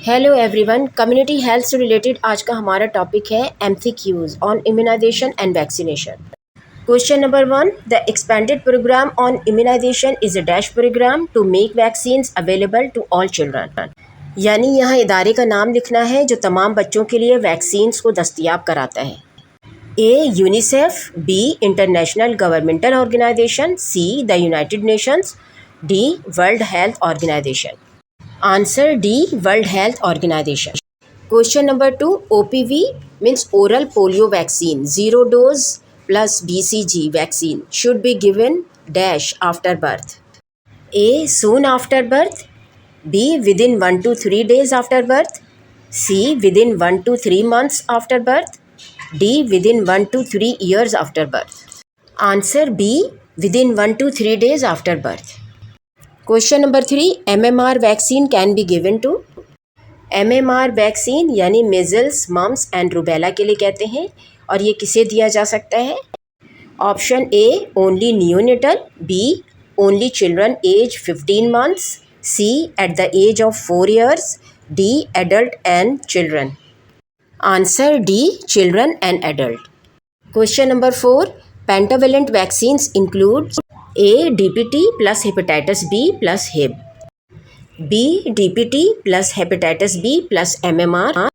Hello everyone, community health से related आज का हमारा टॉपिक है MCQs on immunisation and vaccination. Question number 1, the expanded programme on immunisation is a dash programme to make vaccines available to all children. यानी यहाँ इदारे का नाम लिखना है जो तमाम बच्चों के लिए वैक्सीन्स को दस्तयाब कराता है। A UNICEF, B international governmental organisation, C the United Nations, D World Health Organisation. Answer D, World Health Organisation. Question number 2, OPV means oral polio vaccine 0 dose plus BCG vaccine should be given dash after birth. A soon after birth, B within 1 to 3 days after birth, C within 1 to 3 months after birth, D within 1 to 3 years after birth. Answer B, within 1 to 3 days after birth. Question number 3, MMR vaccine can be given to. MMR vaccine यानी measles, mumps and rubella के लिए कहते हैं, और ये किसे दिया जा सकता है? Option A only neonatal, B only children age 15 months, C at the age of 4 years, D adult and children. Answer D, children and adult. Question number 4, pentavalent vaccines include A DPT plus hepatitis B plus Hib, B DPT plus hepatitis B plus MMR,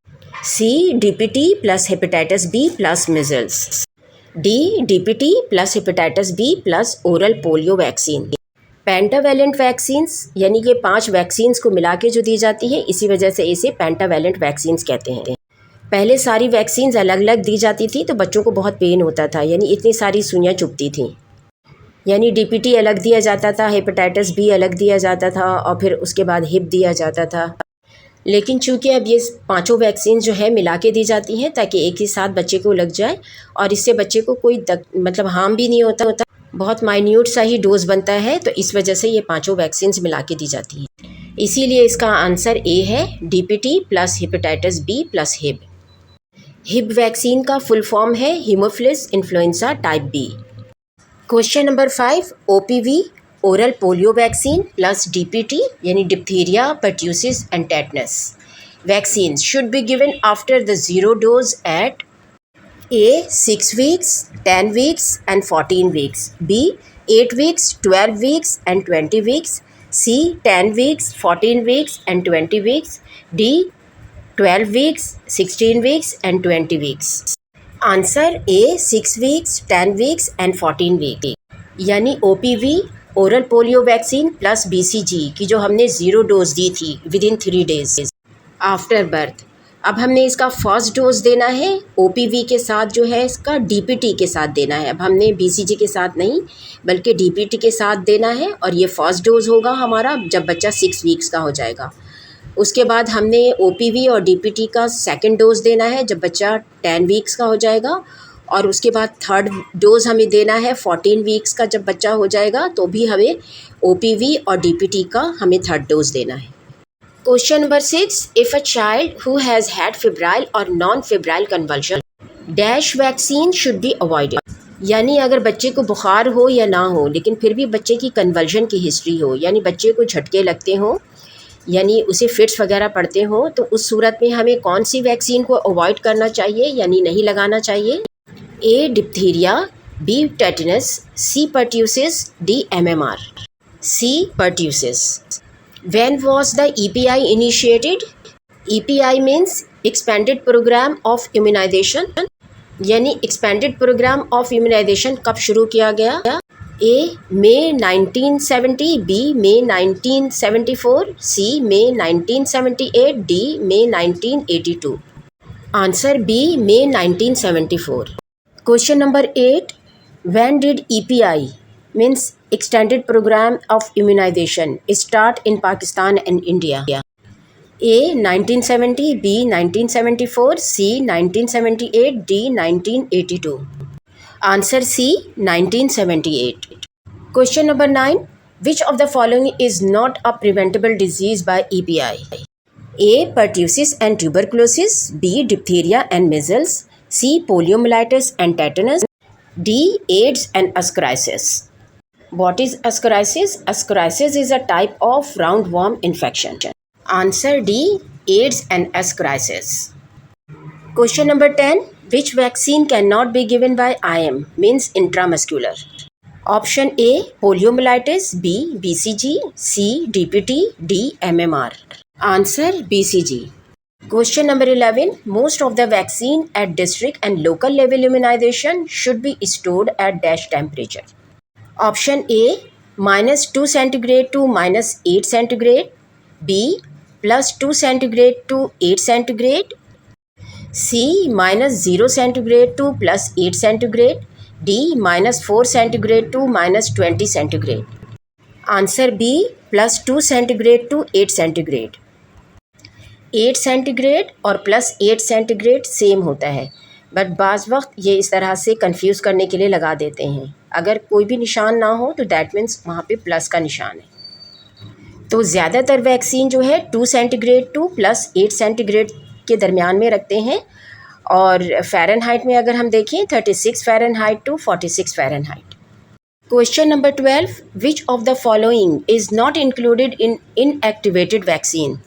C DPT plus hepatitis B plus measles, D DPT plus hepatitis B plus oral polio vaccine. Pentavalent vaccines यानी कि 5 vaccines को मिला के जो दी जाती है, इसी वजह से इसे पेंटावेलेंट वैक्सीन्स कहते हैं। पहले सारी वैक्सीन्स अलग अलग दी जाती थी तो बच्चों को बहुत पेन होता था, यानी इतनी सारी सुइयाँ चुभती थीं। यानी डीपीटी अलग दिया जाता था, हेपेटाइटिस बी अलग दिया जाता था, और फिर उसके बाद हिप दिया जाता था। लेकिन चूंकि अब ये 5 वैक्सीन जो है मिला के दी जाती हैं ताकि एक ही साथ बच्चे को लग जाए, और इससे बच्चे को कोई मतलब हार्म भी नहीं होता, बहुत माइन्यूट सा ही डोज बनता है, तो इस वजह से ये 5 वैक्सीन मिला के दी जाती हैं। इसीलिए इसका आंसर ए है, DPT plus hepatitis B plus Hib. Hib vaccine का फुल फॉर्म है haemophilus influenzae type B. Question number 5, OPV oral polio vaccine plus DPT यानी diphtheria, pertussis and tetanus vaccine should be given after the 0 dose at a 6 weeks, 10 weeks and 14 weeks, B 8 weeks, 12 weeks and 20 weeks, C 10 weeks, 14 weeks and 20 weeks, D 12 weeks, 16 weeks and 20 weeks। Answer A 6 weeks, 10 weeks and 14 weeks। यानी OPV oral polio vaccine plus BCG की जो हमने 0 dose दी थी with in 3 days after birth, अब हमने इसका first dose देना है ओपीवी के साथ, जो है इसका डीपीटी के साथ देना है। अब हमने बीसीजी के साथ नहीं बल्कि डीपीटी के साथ देना है, और ये फर्स्ट डोज होगा हमारा जब बच्चा 6 weeks का हो जाएगा। उसके बाद हमने ओपीवी और डीपीटी का सेकंड डोज देना है जब बच्चा 10 weeks का हो जाएगा, और उसके बाद थर्ड डोज हमें देना है 14 weeks का जब बच्चा हो जाएगा, तो भी हमें ओपीवी और डीपीटी का हमें थर्ड डोज देना है। Question number 6, if a child who has had febrile और non febrile convulsion dash vaccine should be avoided. यानी अगर बच्चे को बुखार हो या ना हो लेकिन फिर भी बच्चे की कन्वल्शन की हिस्ट्री हो, यानी बच्चे को झटके लगते हों, यानी उसे फिट्स वगैरह पड़ते हों, तो उस सूरत में हमें कौन सी वैक्सीन को अवॉइड करना चाहिए यानी नहीं लगाना चाहिए? A diphtheria, B tetanus, C pertussis, D MMR। C pertussis. When was the EPI initiated? EPI means expanded programme of immunisation, यानी एक्सपेंडेड प्रोग्राम ऑफ इम्यूनाइजेशन कब शुरू किया गया? A May 1970, B May 1974, C May 1978, D May 1982। Answer B, May 1974। Question number 8, when did EPI means extended programme of immunisation start in Pakistan and India? A 1970, B 1974, C 1978, D 1982। Answer C, 1978। Question number 9, which of the following is not a preventable disease by EPI? A pertussis and tuberculosis, B diphtheria and measles, C poliomyelitis and tetanus, D AIDS and ascariasis। What is ascariasis? Ascariasis is a type of roundworm infection. Answer D, AIDS and S crisis. Question number 10. Which vaccine cannot be given by IM, means intramuscular? Option A, poliomyelitis, B, BCG, C, DPT, D, MMR. Answer BCG. Question number 11. Most of the vaccine at district and local level immunization should be stored at dash temperature. Option A, -2 centigrade to -8 centigrade, B, +2 centigrade to 8 centigrade, C, -0 centigrade to +8 centigrade, D, -4 centigrade to -20 centigrade. Answer B, +2 centigrade to 8 centigrade. 8 centigrade और +8 centigrade same होता है, but बाज़ वक्त ये इस तरह से confuse करने के लिए लगा देते हैं। अगर कोई भी निशान ना हो तो दैट मीन्स वहाँ पे प्लस का निशान है। तो ज़्यादातर वैक्सीन जो है 2 सेंटीग्रेड टू +8 सेंटीग्रेड के दरमियान में रखते हैं, और फ़ारेनहाइट में अगर हम देखें 36 Fahrenheit to 46 Fahrenheit. Question number 12. Which of the following is not included in inactivated vaccine?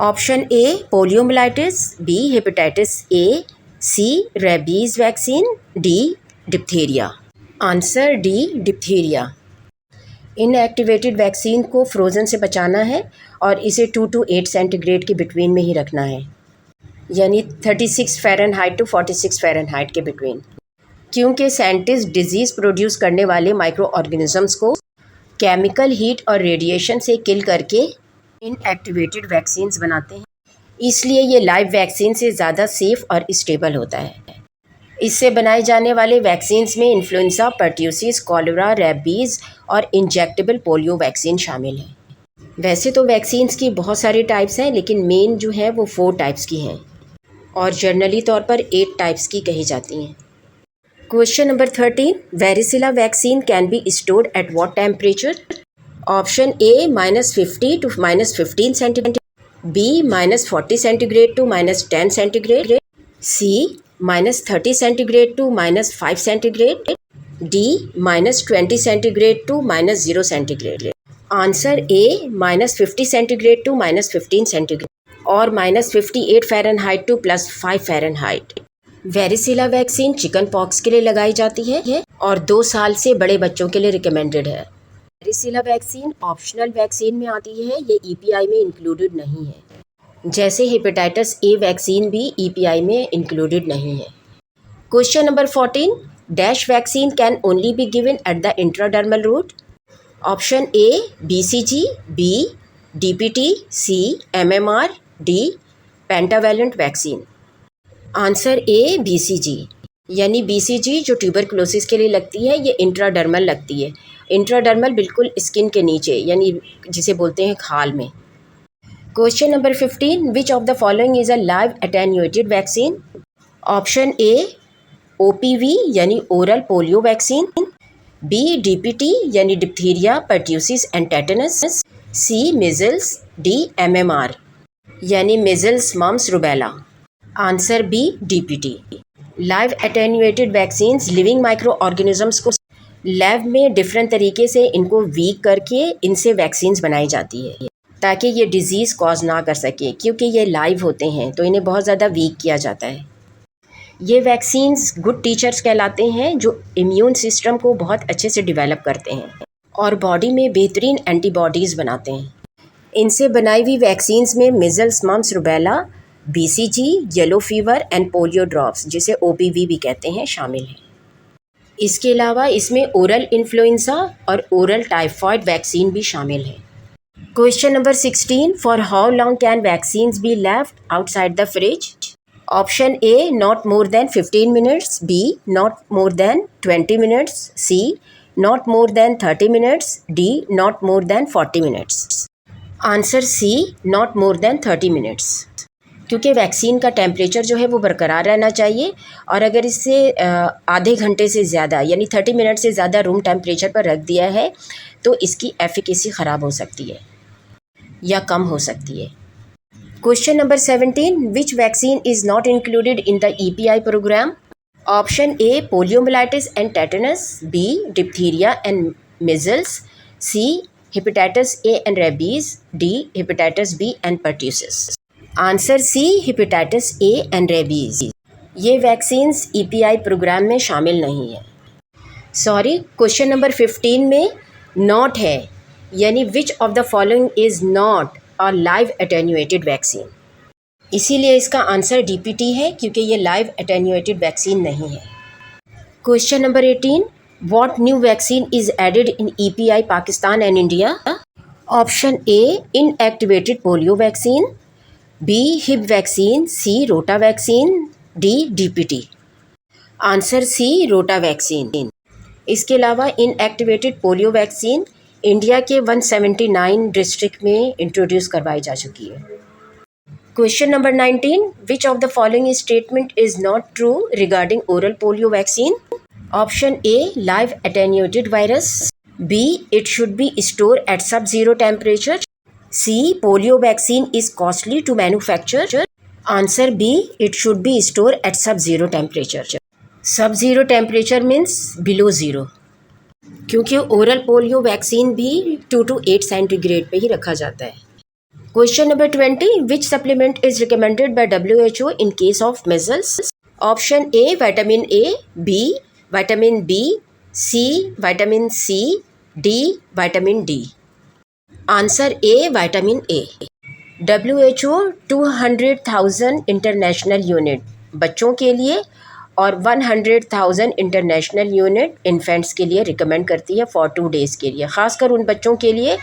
Option A, poliomyelitis, B, hepatitis A, C, rabies vaccine, D, diphtheria. Answer D, diphtheria. Inactivated vaccine को frozen से बचाना है और इसे 2 to 8 centigrade के between में ही रखना है, यानी 36 फ़ारेनहाइट टू 46 फ़ारेनहाइट के बिटवीन, क्योंकि साइंटिस्ट डिजीज़ प्रोड्यूस करने वाले माइक्रो ऑर्गेनिजम्स को केमिकल हीट और रेडिएशन से किल करके इनएक्टिवेटेड वैक्सीन्स बनाते हैं, इसलिए ये लाइव वैक्सीन से ज़्यादा सेफ़ और स्टेबल होता है। इससे बनाए जाने वाले वैक्सीन्स में इन्फ्लुएंजा, पर्ट्यूसिस, कॉलेरा, रेबीज़ और इंजेक्टेबल पोलियो वैक्सीन शामिल हैं। वैसे तो वैक्सीन्स की बहुत सारी टाइप्स हैं, लेकिन मेन जो है वो 4 टाइप्स की हैं और जनरली तौर पर 8 टाइप्स की कही जाती हैं। Question number 13. Varicella vaccine can be stored at what temperature? Option A, -50 to -15 centigrade, B, -40 centigrade to -10 centigrade, C, -30 centigrade to -5 centigrade, D, -20 centigrade to -0 centigrade. Answer A, -50 centigrade to -15 centigrade और -58 Fahrenheit to +5 Fahrenheit. Varicella vaccine chicken pox के लिए लगाई जाती है और 2 साल से बड़े बच्चों के लिए रिकमेंडेड है। वेरिसिला वैक्सीन ऑप्शनल वैक्सीन में आती है, ये ईपीआई में इंक्लूडेड नहीं है, जैसे हेपेटाइटिस ए वैक्सीन भी ईपीआई में इंक्लूडेड नहीं है। Question number 14. Dash vaccine can only be given at the intradermal route? Option A, BCG, B, DPT, C, MMR, D, pentavalent vaccine. Answer A, BCG, यानी BCG जो tuberculosis के लिए लगती है, ये इंट्राडर्मल लगती है। इंट्राडर्मल बिल्कुल स्किन के नीचे, यानी जिसे बोलते हैं खाल में। Question number 15. Which of the following is a live attenuated vaccine? Option A, OPV यानी oral polio vaccine, B, DPT यानी diphtheria, pertussis and tetanus, C, measles, D, MMR यानी measles, mumps, rubella. Answer B, DPT. Live attenuated vaccines living microorganisms को lab में different तरीके से इनको week करके इनसे वैक्सीन्स बनाई जाती है, ताकि ये डिज़ीज़ कॉज ना कर सके, क्योंकि ये लाइव होते हैं तो इन्हें बहुत ज़्यादा वीक किया जाता है। ये वैक्सीन्स गुड टीचर्स कहलाते हैं, जो इम्यून सिस्टम को बहुत अच्छे से डेवलप करते हैं और बॉडी में बेहतरीन एंटीबॉडीज़ बनाते हैं। इनसे बनाई हुई वैक्सीन्स में measles, mumps, rubella, BCG, yellow fever and polio drops, जिसे ओपीवी भी कहते हैं, शामिल हैं। इसके अलावा इसमें ओरल इन्फ्लुएंजा और ओरल टाइफॉइड वैक्सीन भी शामिल है। Question number 16. For how long can vaccines be left outside the fridge? Option A, not more than 15 minutes, B, not more than 20 minutes, C, not more than 30 minutes, D, not more than 40 minutes. Answer C, not more than 30 minutes, क्योंकि vaccine का temperature जो है वो बरकरार रहना चाहिए, और अगर इससे आधे घंटे से ज़्यादा यानी 30 मिनट से ज़्यादा रूम टेम्परेचर पर रख दिया है तो इसकी एफिकेसी ख़राब हो सकती है या कम हो सकती है। Question number 17. Which vaccine is not included in the EPI programme? Option A, poliomyelitis and tetanus, B, diphtheria and measles, C, hepatitis A and rabies, D, hepatitis B and pertussis. Answer C hepatitis A and rabies. ये vaccines EPI programme में शामिल नहीं है। Sorry, question number 15 में not है, यानी विच of the following is not a live attenuated vaccine. इसीलिए इसका आंसर डीपीटी है, क्योंकि ये लाइव एटेन्यूएटेड वैक्सीन नहीं है। Question number 18, what new vaccine is added in EPI Pakistan and India. Option A inactivated polio vaccine, B Hib vaccine, C rota vaccine, D DPT. Answer C rota vaccine. इसके अलावा inactivated polio vaccine India के 179 district में introduce करवाई जा चुकी है। Question number 19, which of the following statement is not true regarding oral polio vaccine. Option A live attenuated virus, B it should be store at sub zero temperature, C polio vaccine is costly to manufacture. Answer B it should be store at sub zero temperature. Sub zero temperature means below zero, क्योंकि oral polio vaccine भी 2 to 8 centigrade पे ही रखा जाता है। Question number 20, which supplement is recommended by WHO in case of measles. Option A vitamin A, B vitamin B, C vitamin C, D vitamin D. Answer A vitamin A. WHO 200,000 international unit बच्चों के लिए और 100,000 international unit infants के लिए recommend करती है for 2 days के लिए, ख़ासकर उन बच्चों के लिए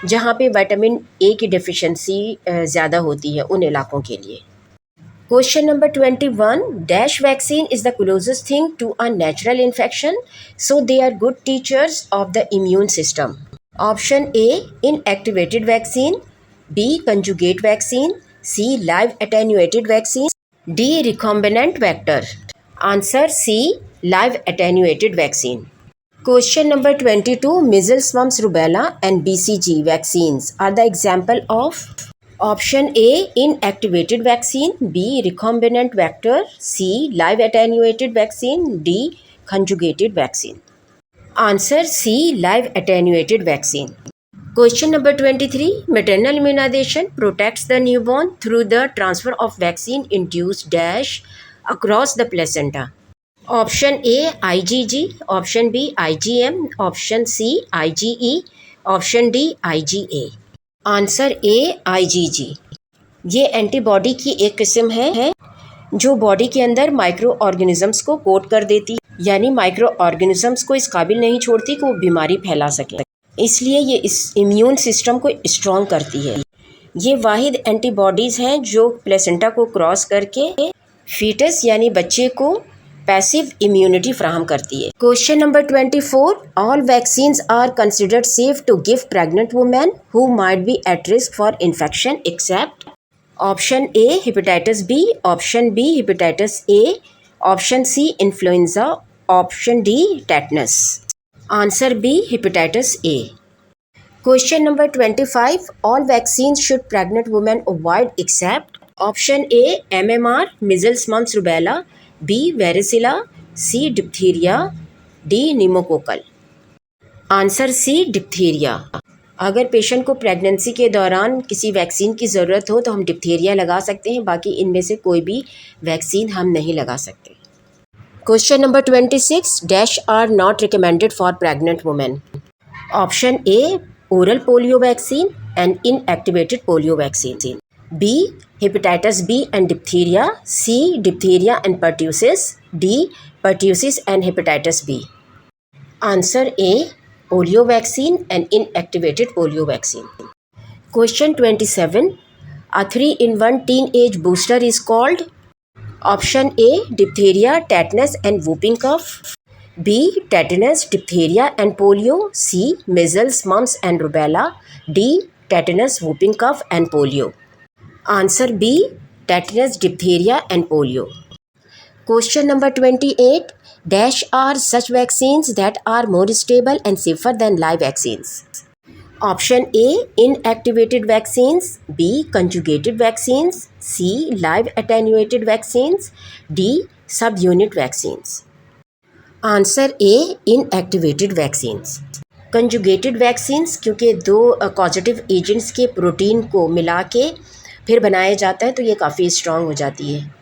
जहाँ पे विटामिन ए की डिफिशेंसी ज़्यादा होती है, उन इलाकों के लिए। Question number 21, dash vaccine is the closest thing to a natural infection, so they are good teachers of the immune system. Option A inactivated vaccine, B conjugate vaccine, C live attenuated vaccine, D recombinant vector. Answer C live attenuated vaccine. Question number 22, measles, mumps, rubella and BCG vaccines are the example of। Option A inactivated vaccine, B recombinant vector, C live attenuated vaccine, D conjugated vaccine। Answer C live attenuated vaccine। Question number 23, maternal immunization protects the newborn through the transfer of vaccine induced dash across the placenta। Option A IgG, option B IgM, option C IgE, option D IgA। Answer A IgG। ये antibody की एक किस्म है जो body के अंदर micro organisms को coat कर देती है, यानी माइक्रो ऑर्गेनिजम्स को इस काबिल नहीं छोड़ती कि वो बीमारी फैला सके, इसलिए ये इस इम्यून सिस्टम को स्ट्रॉन्ग करती है। ये वाहिद एंटीबॉडीज़ हैं जो प्लेसेंटा को क्रॉस करके फीटस यानी बच्चे को पैसिव इम्यूनिटी फ्राहम करती है। Question number 24, all vaccines are considered safe to give pregnant women who might be at risk for infection except. Option A hepatitis B, option B hepatitis A, option C influenza, option D tetanus. Answer B hepatitis A. Question number 25, all vaccines should pregnant women avoid except. Option A MMR, measles, mumps, rubella, B varicella, C diphtheria, D pneumococcal. Answer C diphtheria. अगर patient को pregnancy के दौरान किसी vaccine की ज़रूरत हो तो हम डिप्थीरिया लगा सकते हैं, बाकी इनमें से कोई भी वैक्सीन हम नहीं लगा सकते। Question number 26, dash are not recommended for pregnant women. Option A oral polio vaccine and inactivated polio vaccine, B hepatitis B and diphtheria, C diphtheria and pertussis, D pertussis and hepatitis B। Answer A polio vaccine and inactivated polio vaccine। Question 27, a 3-in-1 teenage booster is called। Option A diphtheria, tetanus and whooping cough, B tetanus, diphtheria and polio, C measles, mumps and rubella, D tetanus, whooping cough and polio। Answer B tetanus, diphtheria and polio. Question number 28, dash are such vaccines that are more stable and safer than live vaccines. Option A inactivated vaccines, B conjugated vaccines, C live attenuated vaccines, D सब unit vaccines. Answer A inactivated vaccines. Conjugated vaccines क्योंकि 2 causative agents के protein को मिला के फिर बनाया जाता है तो ये काफ़ी स्ट्रॉन्ग हो जाती है।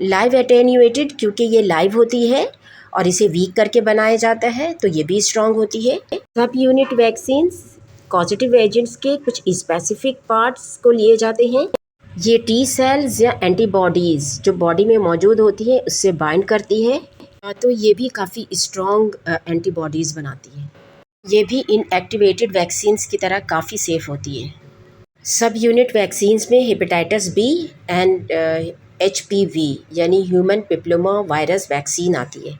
लाइव एटेन्यूएटेड, क्योंकि ये लाइव होती है और इसे वीक करके बनाया जाता है तो ये भी स्ट्रॉन्ग होती है। Sub unit vaccines causative agents के कुछ स्पेसिफिक पार्ट्स को लिए जाते हैं। ये टी सेल्स या एंटीबॉडीज़ जो बॉडी में मौजूद होती है उससे बाइंड करती है, तो ये भी काफ़ी स्ट्रॉन्ग एंटीबॉडीज़ बनाती है। ये भी इनएक्टिवेटेड वैक्सीन्स की तरह काफ़ी सेफ़ होती है। सब यूनिट वैक्सीन्स में हेपेटाइटिस बी एंड HPV यानी ह्यूमन पेप्लोमा वायरस वैक्सीन आती है।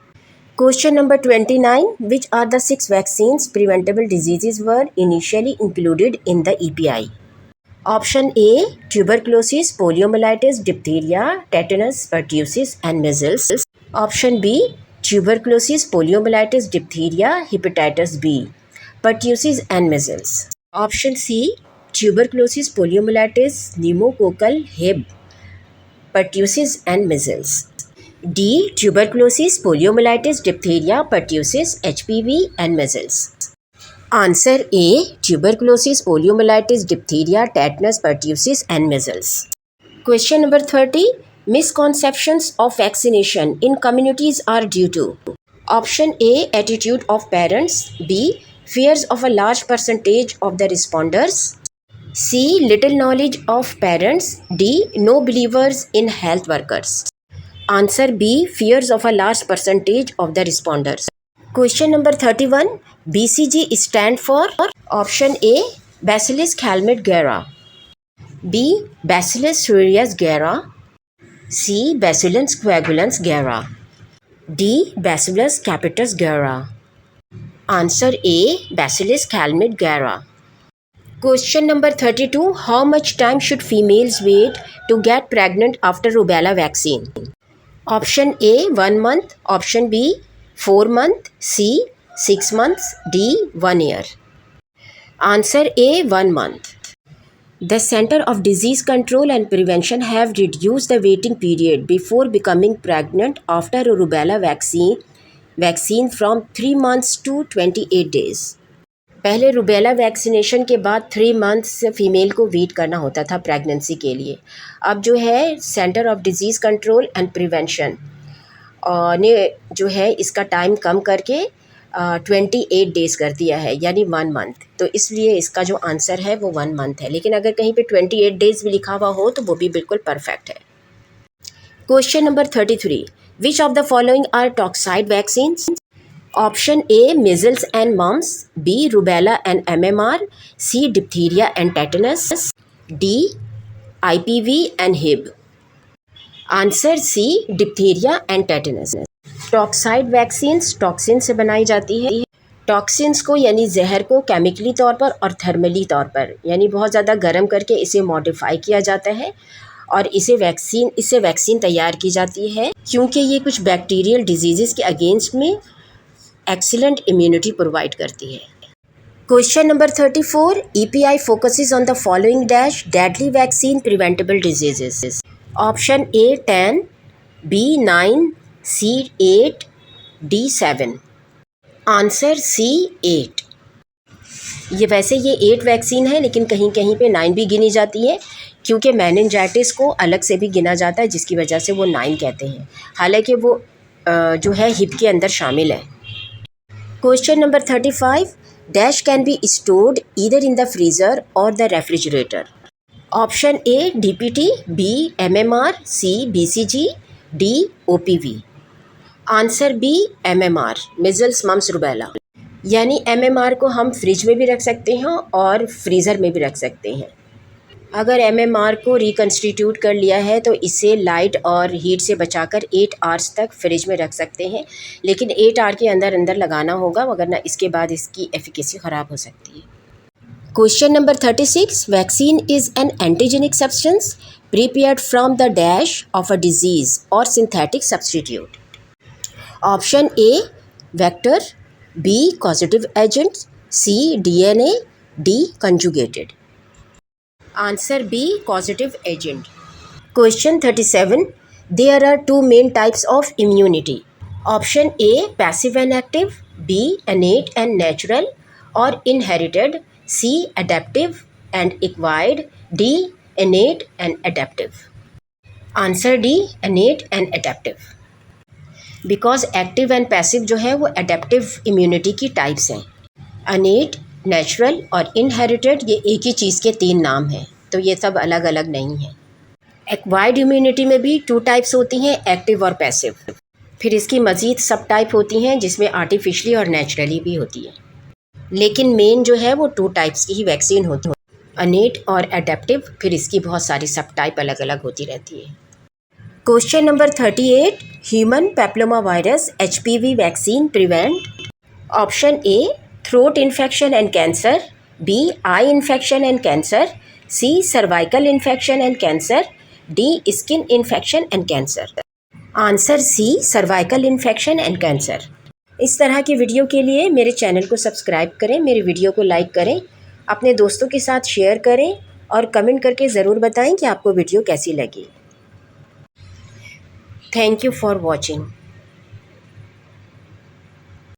Question number 29, which are the 6 vaccines preventable diseases were initially included in the EPI? Option A tuberculosis, poliomyelitis, diphtheria, tetanus, pertussis and measles. Option B tuberculosis, poliomyelitis, diphtheria, hepatitis B, pertussis and measles. Option C tuberculosis, poliomyelitis, pneumococcal, Hib, pertussis and measles. D tuberculosis, poliomyelitis, diphtheria, pertussis, HPV and measles. Answer A tuberculosis, poliomyelitis, diphtheria, tetanus, pertussis and measles. Question number 30, misconceptions of vaccination in communities are due to? Option A attitude of parents, B fears of a large percentage of the responders, C little knowledge of parents, D no believers in health workers. Answer B fears of a large percentage of the responders. Question number 31, BCG stand for? Option A Bacillus calmette-guerin, B Bacillus cereus-guerin, C Bacillus coagulans-guerin, D Bacillus capitis-guerin. Answer A Bacillus calmette-guerin. Question number 32, how much time should females wait to get pregnant after rubella vaccine? Option A 1 month, option B 4 months, C 6 months, D 1 year. Answer A 1 month. The Center of Disease Control and Prevention have reduced the waiting period before becoming pregnant after a rubella vaccine from 3 months to 28 days. पहले rubella vaccination के बाद 3 months female को wait करना होता था pregnancy के लिए। अब जो है centre of disease control and prevention ने जो है इसका टाइम कम करके 28 डेज़ कर दिया है, यानी 1 मंथ। तो इसलिए इसका जो आंसर है वो 1 मंथ है, लेकिन अगर कहीं पे 28 डेज़ भी लिखा हुआ हो तो वो भी बिल्कुल परफेक्ट है। Question number 33, which of the following are toxoid vaccines? Option A measles and mumps, B rubella and MMR, C diphtheria and tetanus, D IPV and Hib. Answer C diphtheria and tetanus. Toxoid vaccines toxin से बनाई जाती है। Toxins को यानी जहर को chemically तौर पर और थर्मली तौर पर यानी बहुत ज़्यादा गर्म करके इसे मॉडिफाई किया जाता है और इससे वैक्सीन तैयार की जाती है, क्योंकि ये कुछ बैक्टीरियल डिजीज़ के अगेंस्ट में एक्सीलेंट इम्यूनिटी प्रोवाइड करती है। Question number 34, EPI focuses on the following dash deadly vaccine preventable diseases. Option A 10, B 9, C 8, D 7। Answer C 8। ये वैसे ये 8 वैक्सीन है, लेकिन कहीं कहीं पे 9 भी गिनी जाती है, क्योंकि मेनिंजाइटिस को अलग से भी गिना जाता है, जिसकी वजह से वो 9 कहते हैं, हालांकि वो जो है हिप के अंदर शामिल है। Question number 35, dash can be stored either in the freezer or the refrigerator. Option A DPT, B MMR, C BCG, D OPV. Answer B MMR, measles mumps rubella। यानी MMR को हम फ्रिज में भी रख सकते हैं और फ्रीज़र में भी रख सकते हैं। अगर MMR को रिकन्स्टिट्यूट कर लिया है तो इसे लाइट और हीट से बचाकर 8 आवर्स तक फ्रिज में रख सकते हैं, लेकिन 8 आवर के अंदर लगाना होगा, वरना इसके बाद इसकी एफिकेसी ख़राब हो सकती है। Question number 36, vaccine is an antigenic substance prepared from the dash of a disease और synthetic substitute. Option A vector, B causative agent, C DNA, D conjugated. Answer B causative agent. Question 37, there are 2 main types of immunity. Option A passive and active, B innate and natural or inherited, C adaptive and acquired, D innate and adaptive. Answer D, innate and adaptive. Because active and passive जो है वो adaptive immunity की types हैं. innate, natural और inherited ये एक ही चीज़ के 3 नाम हैं, तो ये सब अलग अलग नहीं हैं. एक्वायर्ड इम्यूनिटी में भी 2 टाइप्स होती हैं, एक्टिव और पैसिव. फिर इसकी मज़ीद सब टाइप होती हैं जिसमें आर्टिफिशली और नेचुरली भी होती है. लेकिन मेन जो है वो 2 टाइप्स की ही वैक्सीन होती है, innate और एडेप्टिव. फिर इसकी बहुत सारी सब टाइप अलग अलग होती रहती है. Question number 38. Human papilloma virus HPV vaccine prevent. Option A, throat infection and cancer. B, eye infection and cancer. C, cervical infection and cancer. D, skin infection and cancer. Answer C, cervical infection and cancer. इस तरह की video के लिए मेरे channel को subscribe करें, मेरे video को लाइक करें, अपने दोस्तों के साथ शेयर करें और कमेंट करके ज़रूर बताएं कि आपको वीडियो कैसी लगी. Thank you for watching.